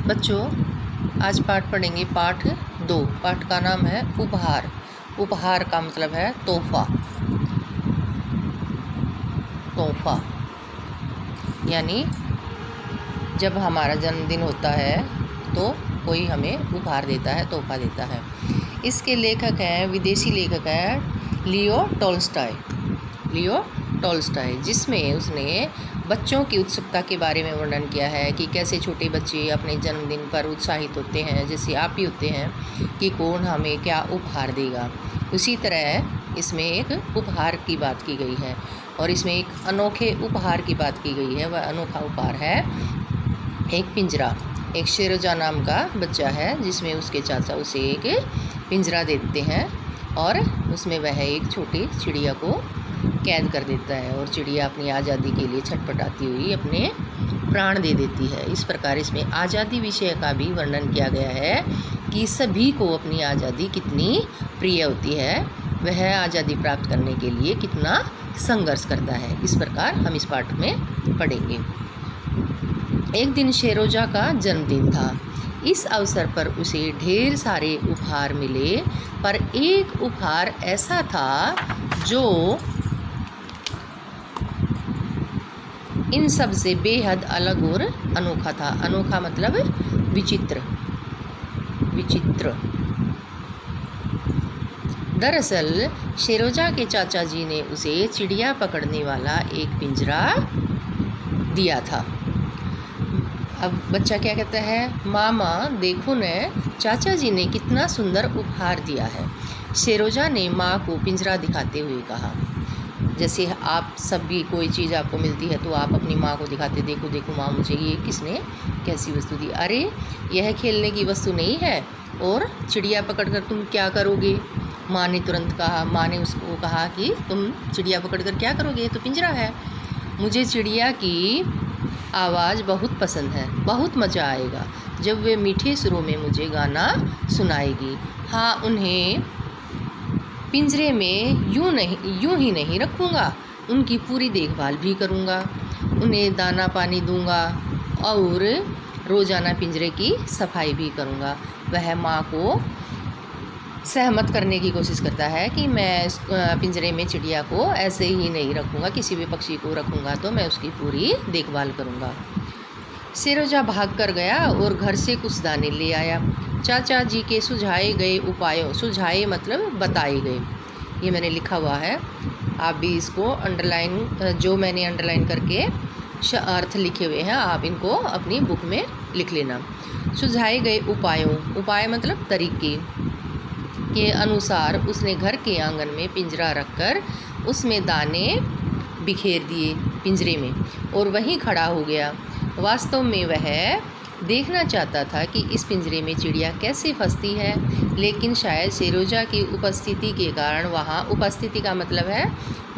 बच्चों, आज पाठ पढ़ेंगे पाठ 2। पाठ का नाम है उपहार। उपहार का मतलब है तोहफा। तोहफा यानी जब हमारा जन्मदिन होता है तो कोई हमें उपहार देता है, तोहफा देता है। इसके लेखक हैं, विदेशी लेखक हैं लियो टॉल्स्टॉय। लियो टॉल्स्टॉय, जिसमें उसने बच्चों की उत्सुकता के बारे में वर्णन किया है कि कैसे छोटे बच्चे अपने जन्मदिन पर उत्साहित होते हैं, जैसे आप भी होते हैं कि कौन हमें क्या उपहार देगा। उसी तरह इसमें एक उपहार की बात की गई है और इसमें एक अनोखे उपहार की बात की गई है। वह अनोखा उपहार है एक पिंजरा। एक शेरोजा नाम का बच्चा है जिसमें उसके चाचा उसे एक पिंजरा देते हैं और उसमें वह एक छोटी चिड़िया को कैद कर देता है और चिड़िया अपनी आज़ादी के लिए छटपटाती हुई अपने प्राण दे देती है। इस प्रकार इसमें आज़ादी विषय का भी वर्णन किया गया है कि सभी को अपनी आज़ादी कितनी प्रिय होती है, वह आज़ादी प्राप्त करने के लिए कितना संघर्ष करता है। इस प्रकार हम इस पाठ में पढ़ेंगे। एक दिन शेरोजा का जन्मदिन था। इस अवसर पर उसे ढेर सारे उपहार मिले, पर एक उपहार ऐसा था जो इन सब से बेहद अलग और अनोखा था। अनोखा मतलब विचित्र। विचित्र दरअसल शेरोजा के चाचा जी ने उसे चिड़िया पकड़ने वाला एक पिंजरा दिया था। अब बच्चा क्या कहता है, मामा देखो न, चाचा जी ने कितना सुंदर उपहार दिया है। शेरोजा ने माँ को पिंजरा दिखाते हुए कहा। जैसे आप सभी कोई चीज़ आपको मिलती है तो आप अपनी माँ को दिखाते, देखो देखो माँ, मुझे ये किसने कैसी वस्तु दी। अरे यह खेलने की वस्तु नहीं है और चिड़िया पकड़कर तुम क्या करोगे। माँ ने तुरंत कहा। माँ ने उसको कहा कि तुम चिड़िया पकड़कर क्या करोगे, ये तो पिंजरा है। मुझे चिड़िया की आवाज़ बहुत पसंद है, बहुत मज़ा आएगा जब वे मीठे सुरों में मुझे गाना सुनाएगी। हाँ, उन्हें पिंजरे में यूं ही नहीं रखूँगा, उनकी पूरी देखभाल भी करूँगा। उन्हें दाना पानी दूँगा और रोज़ाना पिंजरे की सफाई भी करूँगा। वह माँ को सहमत करने की कोशिश करता है कि मैं पिंजरे में चिड़िया को ऐसे ही नहीं रखूँगा, किसी भी पक्षी को रखूँगा तो मैं उसकी पूरी देखभाल करूँगा। शेरोजा भाग कर गया और घर से कुछ दाने ले आया। चाचा जी के सुझाए गए उपायों, सुझाए मतलब बताए गए, ये मैंने लिखा हुआ है, आप भी इसको अंडरलाइन, जो मैंने अंडरलाइन करके अर्थ लिखे हुए हैं आप इनको अपनी बुक में लिख लेना। सुझाए गए उपायों, उपाय मतलब तरीके के अनुसार उसने घर के आंगन में पिंजरा रखकर उसमें दाने बिखेर दिए पिंजरे में और वहीं खड़ा हो गया। वास्तव में वह देखना चाहता था कि इस पिंजरे में चिड़िया कैसे फंसती है, लेकिन शायद शेरोजा की उपस्थिति के कारण वहाँ, उपस्थिति का मतलब है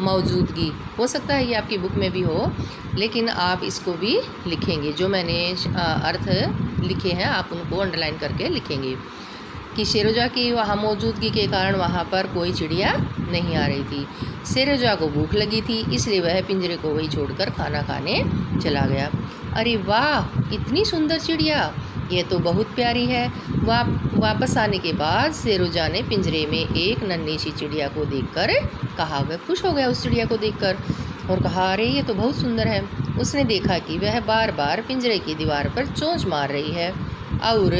मौजूदगी, हो सकता है ये आपकी बुक में भी हो, लेकिन आप इसको भी लिखेंगे, जो मैंने अर्थ लिखे हैं आप उनको अंडरलाइन करके लिखेंगे कि शेरोजा की वहाँ मौजूदगी के कारण वहाँ पर कोई चिड़िया नहीं आ रही थी। शेरोजा को भूख लगी थी, इसलिए वह पिंजरे को वही छोड़कर खाना खाने चला गया। अरे वाह, इतनी सुंदर चिड़िया, ये तो बहुत प्यारी है। वापस आने के बाद शेरोजा ने पिंजरे में एक नन्ही सी चिड़िया को देखकर कहा। वह खुश हो गया उस चिड़िया को देखकर और कहा, अरे ये तो बहुत सुंदर है। उसने देखा कि वह बार बार पिंजरे की दीवार पर चोंच मार रही है और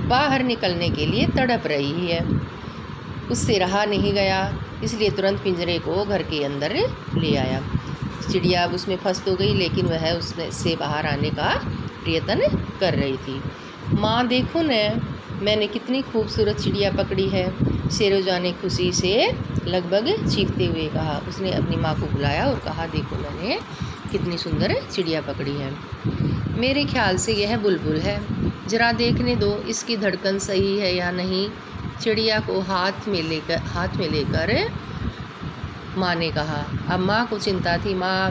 बाहर निकलने के लिए तड़प रही है। उससे रहा नहीं गया, इसलिए तुरंत पिंजरे को घर के अंदर ले आया। चिड़िया अब उसमें फंस तो गई, लेकिन वह उसमें से बाहर आने का प्रयत्न कर रही थी। माँ देखो न, मैंने कितनी खूबसूरत चिड़िया पकड़ी है, शेरोजा ने खुशी से लगभग चीखते हुए कहा। उसने अपनी माँ को बुलाया और कहा, देखो मैंने कितनी सुंदर चिड़िया पकड़ी है। मेरे ख्याल से यह बुलबुल है, जरा देखने दो इसकी धड़कन सही है या नहीं। चिड़िया को हाथ में लेकर माँ ने कहा। अब माँ को चिंता थी। माँ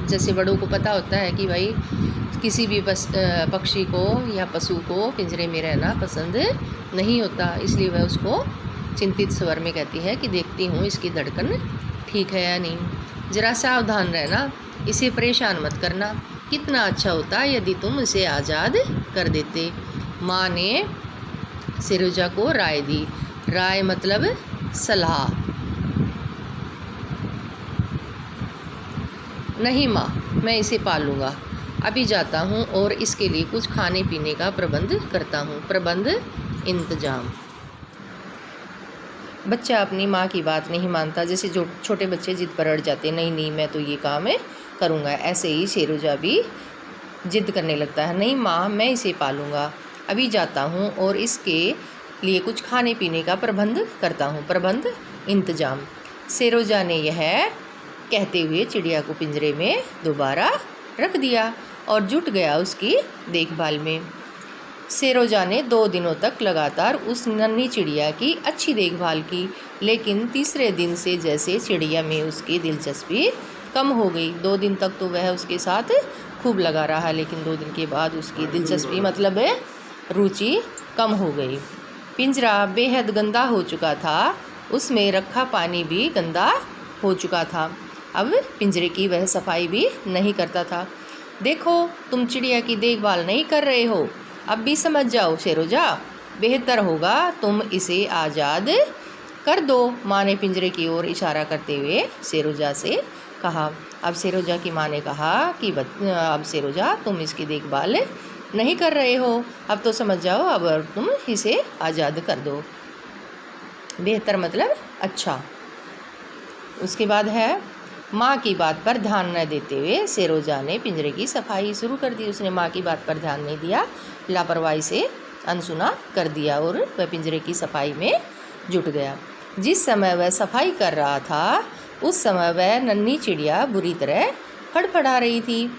जैसे बड़ों को पता होता है कि भाई किसी भी पक्षी को या पशु को पिंजरे में रहना पसंद नहीं होता, इसलिए वह उसको चिंतित स्वर में कहती है कि देखती हूँ इसकी धड़कन ठीक है या नहीं। ज़रा सावधान रहना, इसे परेशान मत करना, कितना अच्छा होता यदि तुम उसे आज़ाद कर देते। माँ ने सिरोजा को राय दी। राय मतलब सलाह। नहीं माँ, मैं इसे पालूंगा। अभी जाता हूँ और इसके लिए कुछ खाने पीने का प्रबंध करता हूँ। प्रबंध, इंतजाम। बच्चा अपनी माँ की बात नहीं मानता। जैसे जो छोटे बच्चे जिद पर अड़ जाते, नहीं नहीं मैं तो ये काम करूँगा, ऐसे ही शेरोजा भी जिद करने लगता है। नहीं माँ, मैं इसे पालूंगा। अभी जाता हूँ और इसके लिए कुछ खाने पीने का प्रबंध करता हूँ। प्रबंध, इंतजाम। शेरोजा ने यह कहते हुए चिड़िया को पिंजरे में दोबारा रख दिया और जुट गया उसकी देखभाल में। शेरोजा ने 2 दिनों तक लगातार उस नन्ही चिड़िया की अच्छी देखभाल की, लेकिन तीसरे दिन से जैसे चिड़िया में उसकी दिलचस्पी कम हो गई। 2 दिन तक तो वह उसके साथ खूब लगा रहा, लेकिन 2 दिन के बाद उसकी दिलचस्पी मतलब रुचि कम हो गई। पिंजरा बेहद गंदा हो चुका था, उसमें रखा पानी भी गंदा हो चुका था। अब पिंजरे की वह सफाई भी नहीं करता था। देखो, तुम चिड़िया की देखभाल नहीं कर रहे हो, अब भी समझ जाओ शेरोजा, बेहतर होगा तुम इसे आज़ाद कर दो। माँ ने पिंजरे की ओर इशारा करते हुए शेरोजा से कहा। अब शेरोजा की माँ ने कहा कि अब शेरोजा, तुम इसकी देखभाल नहीं कर रहे हो, अब तो समझ जाओ, अब तुम इसे आज़ाद कर दो। बेहतर मतलब अच्छा। उसके बाद है, माँ की बात पर ध्यान न देते हुए शेरोजा ने पिंजरे की सफाई शुरू कर दी। उसने माँ की बात पर ध्यान नहीं दिया, लापरवाही से अनसुना कर दिया और वह पिंजरे की सफाई में जुट गया। जिस समय वह सफाई कर रहा था, उस समय वह नन्ही चिड़िया बुरी तरह फड़फड़ा रही थी।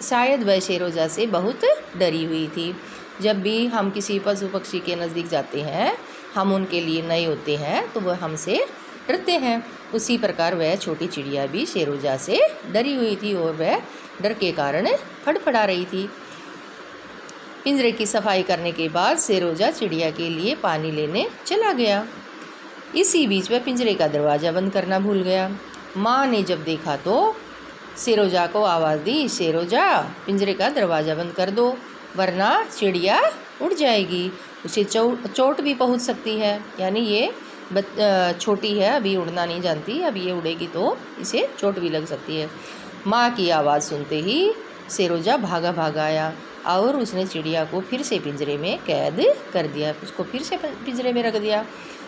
शायद वह शेरोजा से बहुत डरी हुई थी। जब भी हम किसी पशु पक्षी के नज़दीक जाते हैं, हम उनके लिए नए होते हैं तो वह हमसे डरते हैं। उसी प्रकार वह छोटी चिड़िया भी शेरोजा से डरी हुई थी और वह डर के कारण फड़फड़ा रही थी। पिंजरे की सफाई करने के बाद शेरोजा चिड़िया के लिए पानी लेने चला गया। इसी बीच वह पिंजरे का दरवाज़ा बंद करना भूल गया। माँ ने जब देखा तो शेरोजा को आवाज़ दी, शेरोजा, पिंजरे का दरवाज़ा बंद कर दो, वरना चिड़िया उड़ जाएगी, उसे चोट भी पहुँच सकती है। यानी ये छोटी है, अभी उड़ना नहीं जानती, अब ये उड़ेगी तो इसे चोट भी लग सकती है। माँ की आवाज़ सुनते ही शेरोजा भागा आया और उसने चिड़िया को फिर से पिंजरे में कैद कर दिया। उसको फिर से पिंजरे में रख दिया।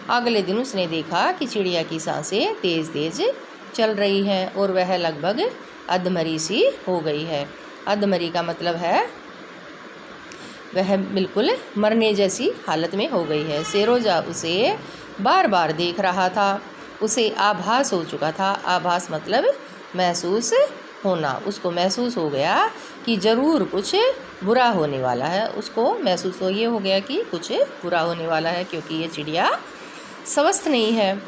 अगले दिन उसने देखा कि चिड़िया की सांसें तेज़ तेज़ चल रही हैं और वह लगभग अधमरी सी हो गई है। अधमरी का मतलब है वह बिल्कुल मरने जैसी हालत में हो गई है। शेरोजा उसे बार बार देख रहा था। उसे आभास हो चुका था। आभास मतलब महसूस होना। उसको महसूस हो गया कि ज़रूर कुछ बुरा होने वाला है। उसको महसूस तो ये हो गया कि कुछ बुरा होने वाला है, क्योंकि ये चिड़िया स्वस्थ नहीं है,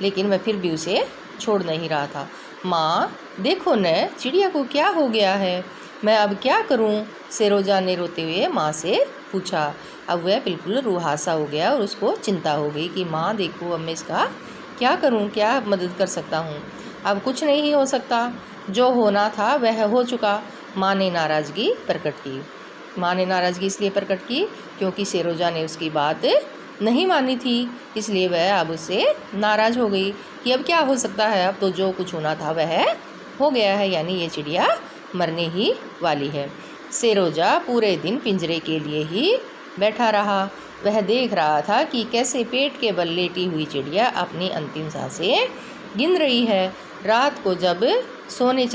लेकिन वह फिर भी उसे छोड़ नहीं रहा था। माँ, देखो न, चिड़िया को क्या हो गया है, मैं अब क्या करूँ? शेरोजा ने रोते हुए माँ से पूछा। अब वह बिल्कुल रुहासा हो गया और उसको चिंता हो गई कि माँ देखो, अब मैं इसका क्या करूँ, क्या मदद कर सकता हूँ? अब कुछ नहीं हो सकता, जो होना था वह हो चुका। माँ ने नाराज़गी प्रकट की। माँ ने नाराज़गी इसलिए प्रकट की क्योंकि शेरोजा ने उसकी बात नहीं मानी थी, इसलिए वह अब उससे नाराज़ हो गई कि अब क्या हो सकता है, अब तो जो कुछ होना था वह हो गया है, यानी ये चिड़िया मरने ही वाली है। शेरोजा पूरे दिन पिंजरे के लिए ही बैठा रहा। वह देख रहा था कि कैसे पेट के बल लेटी हुई चिड़िया अपनी अंतिम सांसें गिन रही है। रात को जब सोने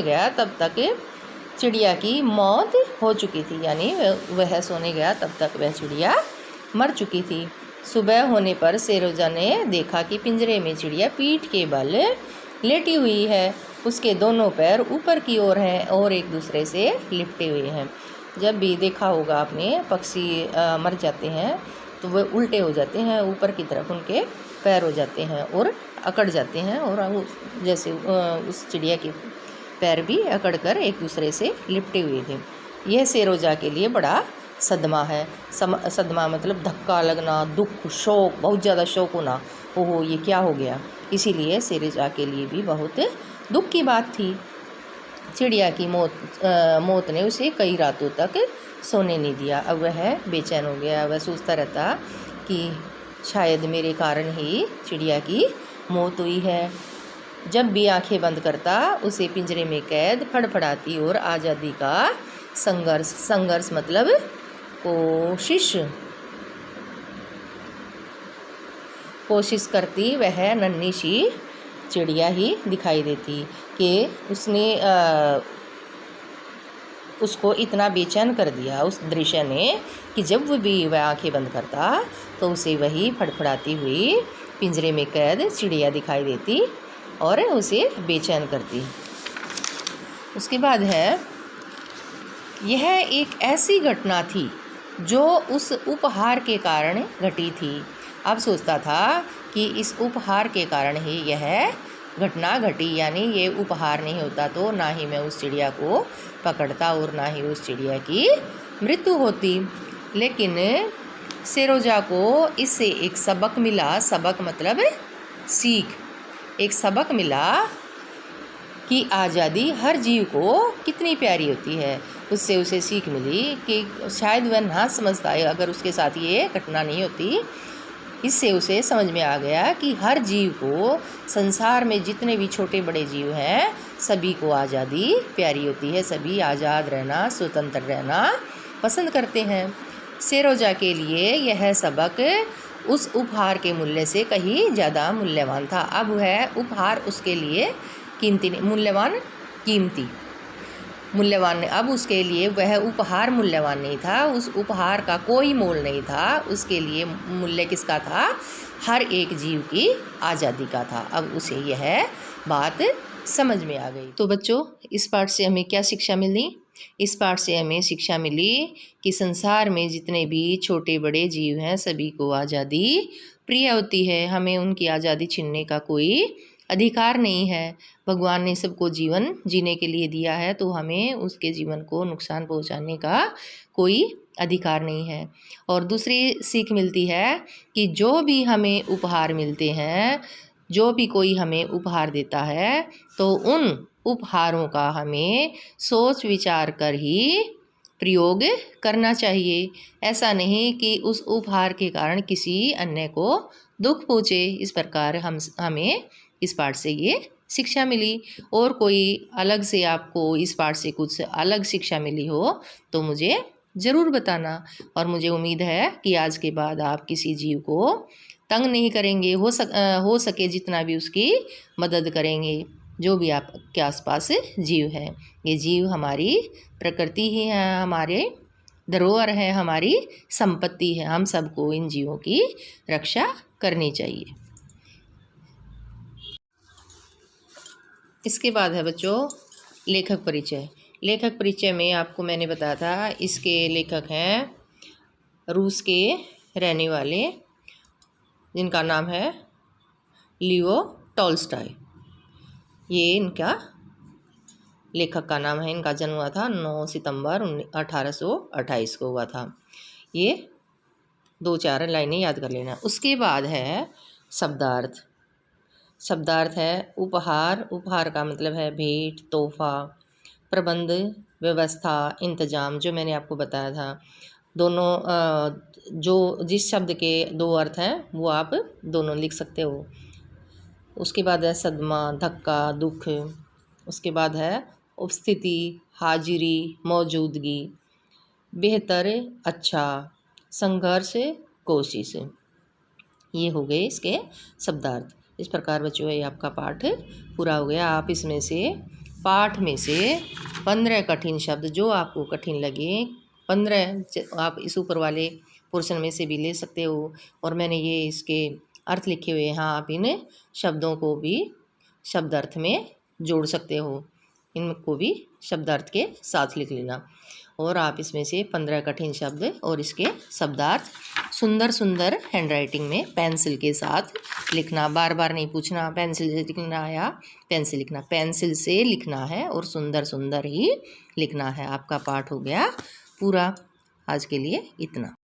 गया तब तक चिड़िया की मौत हो चुकी थी, यानी वह सोने गया तब तक वह चिड़िया मर चुकी थी। सुबह होने पर शेरोजा ने देखा कि पिंजरे में चिड़िया पीठ के बल लेटी हुई है। उसके दोनों पैर ऊपर की ओर हैं और एक दूसरे से लिपटे हुए हैं। जब भी देखा होगा आपने, पक्षी मर जाते हैं तो वह उल्टे हो जाते हैं, ऊपर की तरफ उनके पैर हो जाते हैं और अकड़ जाते हैं, और जैसे उस चिड़िया के पैर भी अकड़ कर एक दूसरे से लिपटे हुए थे। यह शेरोजा के लिए बड़ा सदमा है। सदमा मतलब धक्का लगना, दुख, शोक, बहुत ज़्यादा शोक होना, ओहो ये क्या हो गया। इसीलिए शेरोजा के लिए भी बहुत दुख की बात थी। चिड़िया की मौत ने उसे कई रातों तक सोने नहीं दिया। अब वह बेचैन हो गया। वह सोचता रहता कि शायद मेरे कारण ही चिड़िया की मौत हुई है। जब भी आंखें बंद करता उसे पिंजरे में कैद फड़फड़ाती और आज़ादी का संघर्ष मतलब कोशिश करती वह नन्ही सी चिड़िया ही दिखाई देती कि उसको इतना बेचैन कर दिया उस दृश्य ने कि जब भी वह आंखें बंद करता तो उसे वही फड़फड़ाती हुई पिंजरे में कैद चिड़िया दिखाई देती और उसे बेचैन करती। उसके बाद है, यह एक ऐसी घटना थी जो उस उपहार के कारण घटी थी। अब सोचता था कि इस उपहार के कारण ही यह घटना घटी, यानी ये उपहार नहीं होता तो ना ही मैं उस चिड़िया को पकड़ता और ना ही उस चिड़िया की मृत्यु होती। लेकिन सेरोजा को इससे एक सबक मिला। सबक मतलब सीख। एक सबक मिला कि आज़ादी हर जीव को कितनी प्यारी होती है। उससे उसे सीख मिली कि शायद वह ना समझता है अगर उसके साथ ये घटना नहीं होती। इससे उसे समझ में आ गया कि हर जीव को, संसार में जितने भी छोटे बड़े जीव हैं, सभी को आज़ादी प्यारी होती है। सभी आज़ाद रहना, स्वतंत्र रहना पसंद करते हैं। सेरोजा के लिए यह सबक उस उपहार के मूल्य से कहीं ज़्यादा मूल्यवान था। अब वह उपहार उसके लिए मूल्यवान अब उसके लिए वह उपहार मूल्यवान नहीं था। उस उपहार का कोई मोल नहीं था। उसके लिए मूल्य किसका था? हर एक जीव की आज़ादी का था। अब उसे यह बात समझ में आ गई। तो बच्चों, इस पाठ से हमें क्या शिक्षा मिली? इस पाठ से हमें शिक्षा मिली कि संसार में जितने भी छोटे बड़े जीव हैं, सभी को आज़ादी प्रिय होती है। हमें उनकी आज़ादी छीनने का कोई अधिकार नहीं है। भगवान ने सबको जीवन जीने के लिए दिया है, तो हमें उसके जीवन को नुकसान पहुंचाने का कोई अधिकार नहीं है। और दूसरी सीख मिलती है कि जो भी हमें उपहार मिलते हैं, जो भी कोई हमें उपहार देता है, तो उन उपहारों का हमें सोच विचार कर ही प्रयोग करना चाहिए। ऐसा नहीं कि उस उपहार के कारण किसी अन्य को दुख पहुँचे। इस प्रकार हमें इस पाठ से ये शिक्षा मिली। और कोई अलग से आपको इस पाठ से कुछ अलग शिक्षा मिली हो तो मुझे ज़रूर बताना। और मुझे उम्मीद है कि आज के बाद आप किसी जीव को तंग नहीं करेंगे। हो सके जितना भी उसकी मदद करेंगे, जो भी आपके आसपास जीव है। ये जीव हमारी प्रकृति ही है, हमारे धरोहर है, हमारी संपत्ति है। हम सबको इन जीवों की रक्षा करनी चाहिए। इसके बाद है बच्चों लेखक परिचय। लेखक परिचय में आपको मैंने बताया था, इसके लेखक हैं रूस के रहने वाले, जिनका नाम है लियो टॉल्स्टॉय। ये इनका लेखक का नाम है। इनका जन्म हुआ था 9 सितंबर 1828 को हुआ था। ये 2-4 लाइनें याद कर लेना। उसके बाद है शब्दार्थ। शब्दार्थ है उपहार। उपहार का मतलब है भेंट, तोहफा, प्रबंध, व्यवस्था, इंतजाम, जो मैंने आपको बताया था। दोनों जो जिस शब्द के 2 अर्थ हैं वो आप दोनों लिख सकते हो। उसके बाद है सदमा, धक्का, दुख। उसके बाद है उपस्थिति, हाजिरी, मौजूदगी, बेहतर, अच्छा, संघर्ष, कोशिश। ये हो गए इसके शब्दार्थ। इस प्रकार बच्चों ये आपका पाठ पूरा हो गया। आप इसमें से पाठ में से 15 कठिन शब्द जो आपको कठिन लगे, 15 आप इस ऊपर वाले पोर्शन में से भी ले सकते हो। और मैंने ये इसके अर्थ लिखे हुए हैं, आप इन शब्दों को भी शब्दार्थ में जोड़ सकते हो। इनको भी शब्दार्थ के साथ लिख लेना। और आप इसमें से 15 कठिन शब्द और इसके शब्दार्थ सुंदर सुंदर हैंडराइटिंग में पेंसिल के साथ लिखना। बार बार नहीं पूछना पेंसिल से लिखना या पेंसिल लिखना, पेंसिल से लिखना है और सुंदर सुंदर ही लिखना है। आपका पाठ हो गया पूरा। आज के लिए इतना।